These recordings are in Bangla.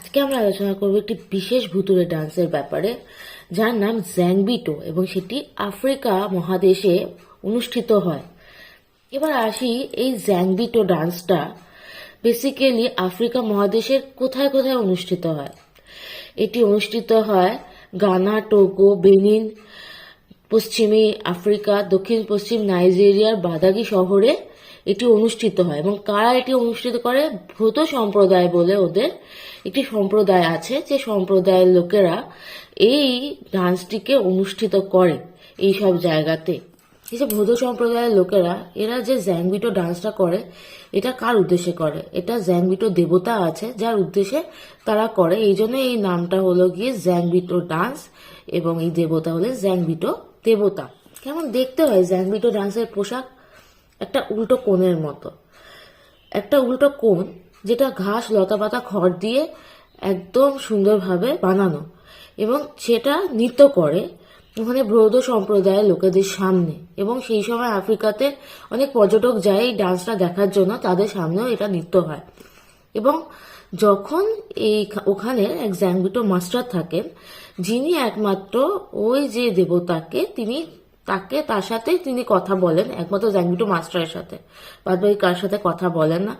আজকে আমরা আলোচনা করব একটি বিশেষ ভুতুড়ে ডান্সের ব্যাপারে, যার নাম জ্যাংবিটো এবং সেটি আফ্রিকা মহাদেশে অনুষ্ঠিত হয়। এবার আসি, এই জ্যাংবিটো ডান্সটা বেসিক্যালি আফ্রিকা মহাদেশের কোথায় কোথায় অনুষ্ঠিত হয়। এটি অনুষ্ঠিত হয় গানা, টোগো, বেনিন, পশ্চিমী আফ্রিকা, দক্ষিণ পশ্চিম নাইজেরিয়ার বাদাগি শহরে এটি অনুষ্ঠিত হয়। এবং কারা এটি অনুষ্ঠিত করে? ভূত সম্প্রদায় বলে ওদের একটি সম্প্রদায় আছে, যে সম্প্রদায়ের লোকেরা এই ডান্সটিকে অনুষ্ঠিত করে এই সব জায়গাতে। এই যে ভূত সম্প্রদায়ের লোকেরা, এরা যে জ্যাংবিটো ডান্সটা করে, এটা কার উদ্দেশ্যে করে? এটা জ্যাংবিটো দেবতা আছে যার উদ্দেশ্যে তারা করে, এই জন্য এই নামটা হলো গিয়ে জ্যাংবিটো ডান্স, এবং এই দেবতা হলে জ্যাংবিটো দেবতা। কেমন দেখতে হয় জ্যাংবিটো ডান্সের পোশাক? একটা উল্টো কোণের মতো, একটা উল্টো কোণ যেটা ঘাস, লতা পাতা, খড় দিয়ে একদম সুন্দরভাবে বানানো, এবং সেটা নৃত্য করে ওখানে বৌদ্ধ সম্প্রদায়ের লোকেদের সামনে। এবং সেই সময় আফ্রিকাতে অনেক পর্যটক যায় এই ডান্সটা দেখার জন্য, তাদের সামনেও এটা নৃত্য হয়। এবং যখন ওখানে এক জ্যাংবিটো মাস্টার থাকেন, যিনি একমাত্র ওই যে দেবতাকে তার সাথে তিনি কথা বলেন, একমাত্র জ্যাংবিটো মাস্টারের সাথে, বাদ বাকি কার সাথে কথা বলেন না।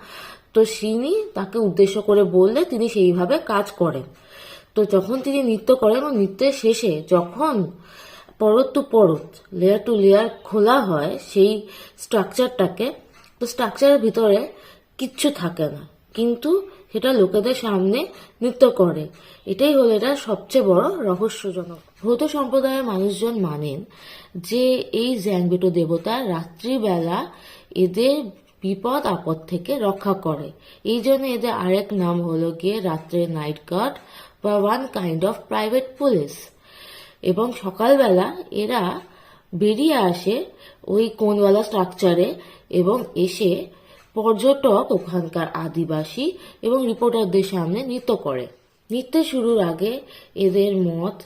তো তিনি তাকে উদ্দেশ্য করে বললে তিনি সেইভাবে কাজ করেন। তো যখন তিনি নৃত্য করেন এবং নৃত্যের শেষে যখন পরত টু পরত, লেয়ার টু লেয়ার খোলা হয় সেই স্ট্রাকচারটাকে, তো স্ট্রাকচারের ভিতরে কিচ্ছু থাকে না, কিন্তু সেটা লোকেদের সামনে নৃত্য করে। এটাই হলো এটা সবচেয়ে বড় রহস্যজনক। ভৌত সম্প্রদায়ের মানুষজন মানেন যে এই জ্যাংবিটো দেবতা রাত্রিবেলা এদের বিপদ আপদ থেকে রক্ষা করে, এই জন্য এদের আরেক নাম হলো গিয়ে রাত্রে নাইট গার্ড বা one kind of private police. এবং সকালবেলা এরা বেরিয়ে আসে ওই কোণওয়ালা স্ট্রাকচারে, এবং এসে পর্যটক, ওখানকার আদিবাসী এবং রিপোর্টারদের সামনে নৃত্য করে। নৃত্য শুরুর আগে এদের মদ,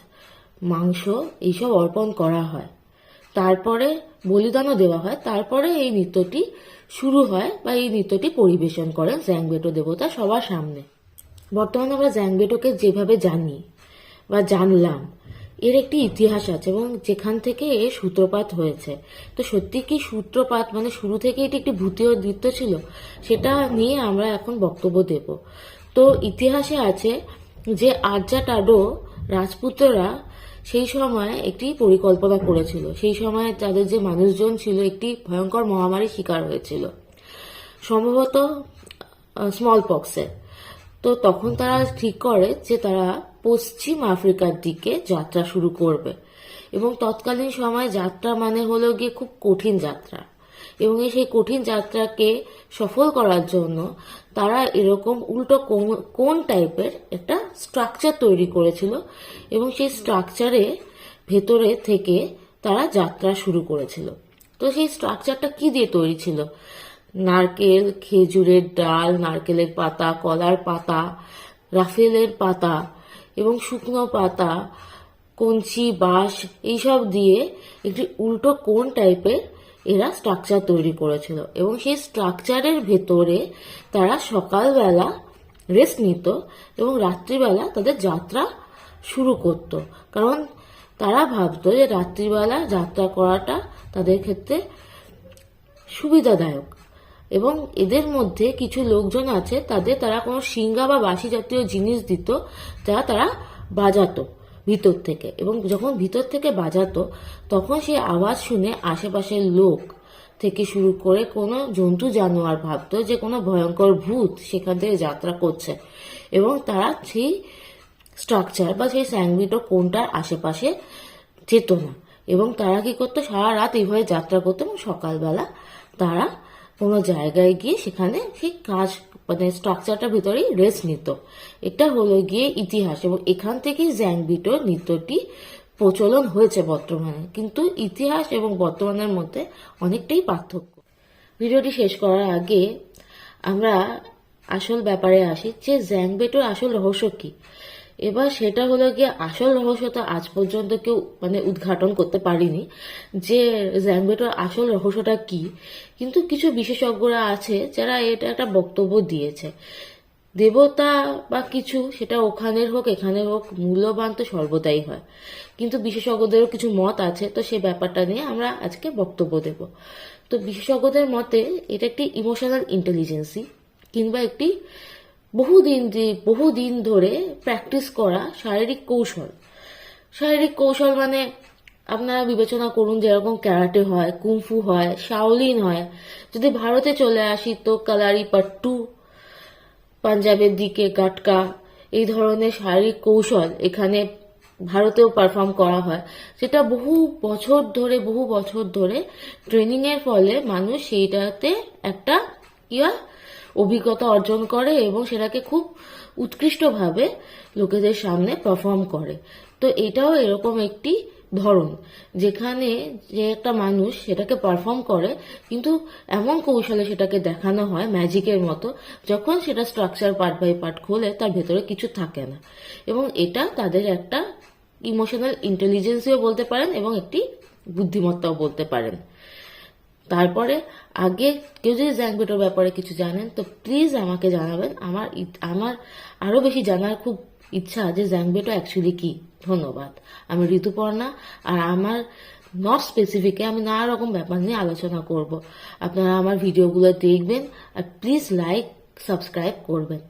মাংস এইসব অর্পণ করা হয়, তারপরে বলিদানও দেওয়া হয়, তারপরে এই নৃত্যটি শুরু হয় বা এই নৃত্যটি পরিবেশন করেন জ্যাংবিটো দেবতা সবার সামনে। বর্তমানে আমরা জ্যাংবিটোকে যেভাবে জানি বা জানলাম, এর একটি ইতিহাস আছে এবং যেখান থেকে এর সূত্রপাত হয়েছে। তো সত্যি কি সূত্রপাত মানে শুরু থেকে এটি একটি ভূতীয় নৃত্য ছিল, সেটা নিয়ে আমরা এখন বক্তব্য দেব। তো ইতিহাসে আছে যে আর্যাটাডো রাজপুতরা সেই সময় একটি পরিকল্পনা করেছিল। সেই সময় তাদের যে মানুষজন ছিল একটি ভয়ঙ্কর মহামারীর শিকার হয়েছিল, সম্ভবত স্মল পক্সে। তো তখন তারা ঠিক করে যে তারা পশ্চিম আফ্রিকার দিকে যাত্রা শুরু করবে, এবং তৎকালীন সময় যাত্রা মানে হলো গিয়ে খুব কঠিন যাত্রা, এবং সেই কঠিন যাত্রাকে সফল করার জন্য তারা এরকম উল্টো কোন টাইপের একটা স্ট্রাকচার তৈরি করেছিল, এবং সেই স্ট্রাকচারে ভেতরে থেকে তারা যাত্রা শুরু করেছিল। তো সেই স্ট্রাকচারটা কি দিয়ে তৈরি ছিল? নারকেল, খেজুরের ডাল, নারকেলের পাতা, কলার পাতা, রাফেলের পাতা এবং শুকনো পাতা, কঞ্চি, বাঁশ এইসব দিয়ে একটি উল্টো কোণ টাইপের এরা স্ট্রাকচার তৈরি করেছিল। এবং সেই স্ট্রাকচারের ভেতরে তারা সকালবেলা রেস্ট নিত এবং রাত্রিবেলা তাদের যাত্রা শুরু করত, কারণ তারা ভাবতো যে রাত্রিবেলা যাত্রা করাটা তাদের ক্ষেত্রে সুবিধাদায়ক। এবং এদের মধ্যে কিছু লোকজন আছে, তারা কোনো সিঙ্গা বা বাঁশি জাতীয় জিনিস দিত, যা তারা বাজাতো ভিতর থেকে, এবং যখন ভিতর থেকে বাজাতো তখন সেই আওয়াজ শুনে আশেপাশের লোক থেকে শুরু করে কোনো জন্তু জানোয়ার ভাবতো যে কোনো ভয়ঙ্কর ভূত সেখান থেকে যাত্রা করছে, এবং তারা সেই স্ট্রাকচার বা সেই জ্যাংবিটো কোণটার আশেপাশে যেত না। এবং তারা কি করতো, সারা রাত এইভাবে যাত্রা করতো, এবং সকালবেলা তারা কোনো জায়গায় গিয়ে সেখানে সেই কাজ মানে স্ট্রাকচারটার ভিতরেই রেস্ট নিত। এটা হলো গিয়ে ইতিহাস, এবং এখান থেকেই জ্যাংবিটো নৃত্যটি প্রচলন হয়েছে বর্তমানে। কিন্তু ইতিহাস এবং বর্তমানের মধ্যে অনেকটাই পার্থক্য। ভিডিওটি শেষ করার আগে আমরা আসল ব্যাপারে আসি, যে জ্যাংবিটোর আসল রহস্য কি। এবার সেটা হলো গিয়ে আসল রহস্যটা আজ পর্যন্ত কেউ উদ্ঘাটন করতে পারিনি যে জ্যাংবিটোর আসল রহস্যটা কি, কিন্তু কিছু বিশেষজ্ঞরা আছে যারা এটা একটা বক্তব্য দিয়েছে। দেবতা বা কিছু, সেটা ওখানের হোক এখানের হোক, মূল্যবান তো সর্বদাই হয়। কিন্তু বিশেষজ্ঞদেরও কিছু মত আছে, তো সেই ব্যাপারটা নিয়ে আমরা আজকে বক্তব্য দেব। তো বিশেষজ্ঞদের মতে এটা একটি ইমোশনাল ইন্টেলিজেন্সি, কিংবা একটি বহুদিন ধরে প্র্যাকটিস করা শারীরিক কৌশল। শারীরিক কৌশল মানে আপনারা বিবেচনা করুন, যেরকম ক্যারাটে হয়, কুংফু হয়, শাওলিন হয়। যদি ভারতে চলে আসি তো কালারি পাট্টু, পাঞ্জাবের দিকে গাটকা, এই ধরনের শারীরিক কৌশল এখানে ভারতেও পারফর্ম করা হয়, যেটা বহু বছর ধরে ট্রেনিং এর ফলে মানুষ সেইটাতে একটা কি হয়, অভিজ্ঞতা অর্জন করে এবং সেটাকে খুব উৎকৃষ্টভাবে লোকেদের সামনে পারফর্ম করে। তো এটাও এরকম একটি ধরন, যেখানে যে একটা মানুষ সেটাকে পারফর্ম করে, কিন্তু এমন কৌশলে সেটাকে দেখানো হয় ম্যাজিকের মতো, যখন সেটা স্ট্রাকচার পার্ট বাই পার্ট খোলে তার ভেতরে কিছু থাকে না। এবং এটা তাদের একটা ইমোশনাল ইন্টেলিজেন্সিও বলতে পারেন এবং একটি বুদ্ধিমত্তাও বলতে পারেন। তারপরে আগে কেউ যদি জ্যাংবেটোর ব্যাপারে কিছু জানেন তো প্লিজ আমাকে জানাবেন। আমার আরো বেশি জানার খুব ইচ্ছা যে জ্যাংবেটো অ্যাকচুয়ালি কি। ধন্যবাদ। আমি ঋতুপর্ণা, আর আমার নট স্পেসিফিকে আমি নানা রকম ব্যাপার নিয়ে আলোচনা করব। আপনারা আমার ভিডিওগুলো দেখবেন আর প্লিজ লাইক সাবস্ক্রাইব করবেন।